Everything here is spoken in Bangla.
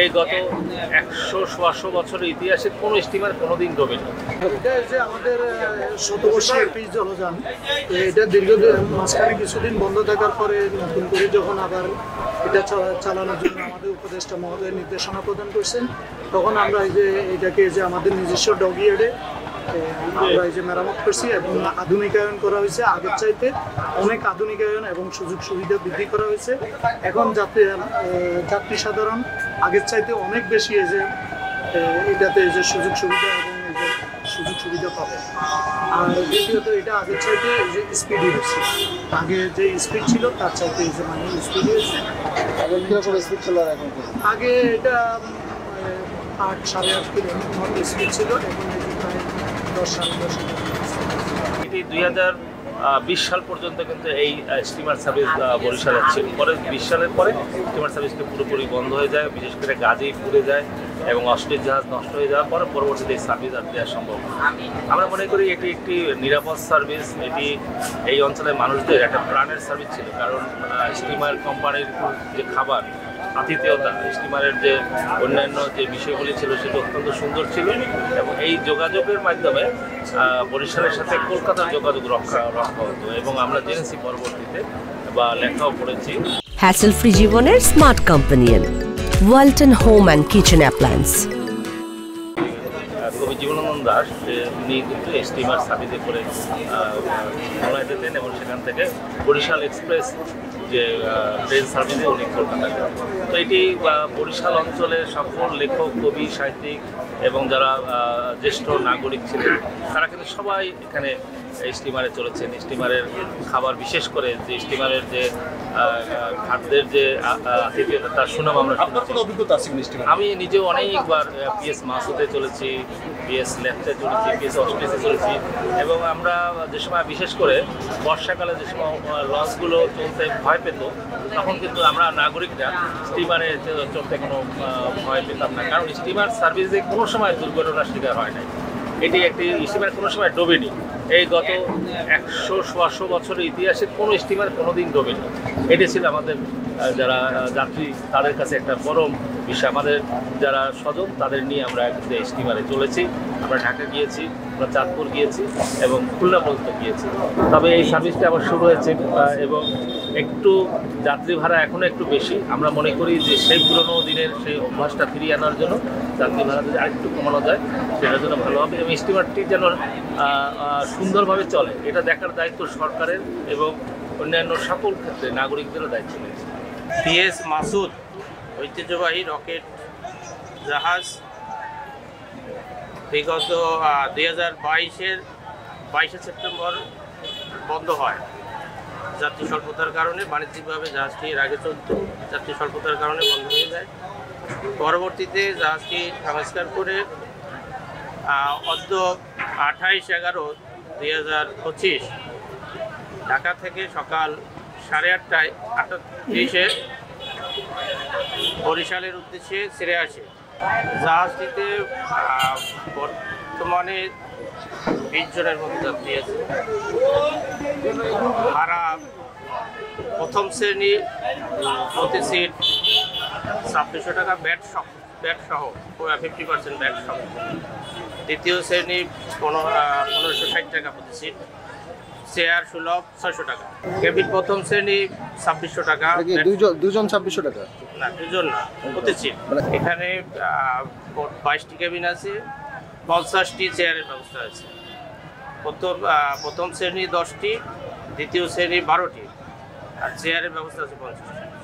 এই গত ১০০ বছরের ইতিহাসে কোনো স্টিমার কোনোদিন ডোবেনি। এটা যে আমাদের শতবর্ষী এপিস জলযান, এটা দীর্ঘ মাঝখানে কিছুদিন বন্ধ থাকার পরে নতুন করে যখন আবার এটা চালানোর জন্য আমাদের উপদেষ্টা মহোদয় নির্দেশনা প্রদান করছেন, তখন আমরা এই যে এটাকে যে আমাদের নিজস্ব ডগিয়ার্ডে আমরা এই যে মেরামত করছি এবং আধুনিকায়ন করা হয়েছে। আগের চাইতে অনেক আধুনিকায়ন এবং সুযোগ সুবিধা বৃদ্ধি করা হয়েছে। এখন যাত্রী সাধারণ আগের চাইতে অনেক বেশি এই যে এটাতে এই যে সুযোগ সুবিধা এবং এই যে সুযোগ সুবিধা পাবে। আর দ্বিতীয়ত এটা আগের চাইতে এই যে স্পিড হয়েছে, আগে যে স্পিড ছিল তার চাইতে এই যে মানে স্পিড হয়েছে। স্পিড ছিল আগে এটা ৮ সাড়ে ৮ কিলোমিটার স্পিড ছিল, এখন প্রায় ১০ সাড়ে ১০ এটি ২০২০ সাল পর্যন্ত কিন্তু এই স্টিমার সার্ভিস বরিশালের ছিল। পরে ২০ সালের পরে স্টিমার সার্ভিসটি পুরোপুরি বন্ধ হয়ে যায়, বিশেষ করে গাজী পুড়ে যায় এবং অস্ট্রিচ জাহাজ নষ্ট হয়ে যাওয়ার পরে পরবর্তীতে এই সার্ভিস আর দেওয়া সম্ভব না। আমরা মনে করি এটি একটি নিরাপদ সার্ভিস, এটি এই অঞ্চলের মানুষদের একটা প্রাণের সার্ভিস ছিল। কারণ স্টিমার কোম্পানির যে খাবার, আতিথেয়তা, স্টিমারের যে অন্যান্য যে বিষয়গুলি ছিল সেটা অত্যন্ত সুন্দর ছিল এবং এই যোগাযোগের মাধ্যমে বরিশালের সাথে কলকাতার যোগাযোগ রক্ষা হতো এবং আমরা জেনেছি পরবর্তীতে বা লেখাও পড়েছি। হ্যাসেল ফ্রি জীবনের smart companion Walton home and kitchen appliance. কবি জীবনানন্দ দাশ উনি কিন্তু স্টিমার সার্ভিসে করে বাংলায় যেতেন এবং সেখান থেকে বরিশাল এক্সপ্রেস যে ট্রেন সার্ভিসে উনি কলকাতায় যান। তো এটি বরিশাল অঞ্চলের সকল লেখক, কবি, সাহিত্যিক এবং যারা জ্যেষ্ঠ নাগরিক ছিলেন তারা কিন্তু সবাই এখানে স্টিমারে চলেছেন। স্টিমারের খাবার, বিশেষ করে যে স্টিমারের যে খাদ্যের যে আতিথেয়তা, তার সুনাম আমরা অভিজ্ঞতা আছে। আমি নিজেও অনেকবার পিএস মাসুতে চলেছি, পিএস লেফটে চলেছি, পিএস অস্ট্রেসে চলেছি এবং আমরা যে সময় বিশেষ করে বর্ষাকালে যে সময় লঞ্চগুলো চলতে ভয় পেত, তখন কিন্তু আমরা নাগরিকরা স্টিমারে চলতে কোনো ভয় পেতাম না, কারণ স্টিমার সার্ভিসে কোনো সময় দুর্ঘটনার শিকার হয় নাই। এটি একটি স্টিমার কোনো সময় ডোবেনি। এই গত ১০০ বছরের ইতিহাসে কোনো স্টিমার কোনোদিন ডোবেনি। এটি ছিল আমাদের যারা যাত্রী তাদের কাছে একটা পরম বিষয়। আমাদের যারা স্বজন তাদের নিয়ে আমরা স্টিমারে চলেছি। আমরা ঢাকা গিয়েছি, আমরা চাঁদপুর গিয়েছি এবং খুলনা পর্যন্ত গিয়েছি। তবে এই সার্ভিসটা আবার শুরু হয়েছে এবং একটু যাত্রী ভাড়া এখনও একটু বেশি। আমরা মনে করি যে সেই পুরোনো দিনের সেই অভ্যাসটা ফিরিয়ে আনার জন্য যাত্রী ভাড়া যদি আরেকটু কমানো যায় সেটার জন্য ভালো হবে এবং স্টিমারটি যেন সুন্দরভাবে চলে এটা দেখার দায়িত্ব সরকারের এবং অন্যান্য সকল ক্ষেত্রে নাগরিকদেরও দায়িত্ব রয়েছে। পিএস মাসুদ ঐতিহ্যবাহী রকেট জাহাজ বিগত ২০২২ সেপ্টেম্বর বন্ধ হয়। যাত্রী স্বল্পতার কারণে, বাণিজ্যিকভাবে জাহাজটি এর আগে চলত, যাত্রী স্বল্পতার কারণে বন্ধ হয়ে যায়। পরবর্তীতে জাহাজটি সংস্কার করে অদ্য ২৮/১১/২০২৫ ঢাকা থেকে সকাল ৮:৩০টায় ৮:৩০-এ বরিশালের উদ্দেশ্যে ছেড়ে আসে। জাহাজটিতে বর্তমানে ২০ জনের মতো যাত্রী আছে। ভাড়া প্রথম শ্রেণী প্রতি সিট ২৬০০ টাকা, ব্যাট সহ 50% ব্যাট সহ। দ্বিতীয় শ্রেণী ১৫৬০ টাকা প্রতি সিট, চেয়ার সুলভ ৬০০ টাকা। কেবিন প্রথম শ্রেণী ২৬০০ টাকা। দুজন ২৬০০ টাকা? না, দুজন না, প্রতি সিট। এখানে ২২টি কেবিন আছে, ৫০টি চেয়ারের ব্যবস্থা আছে। প্রথম শ্রেণী ১০টি, দ্বিতীয় শ্রেণী ১২টি, আর চেয়ারের ব্যবস্থা আছে ৫০টি।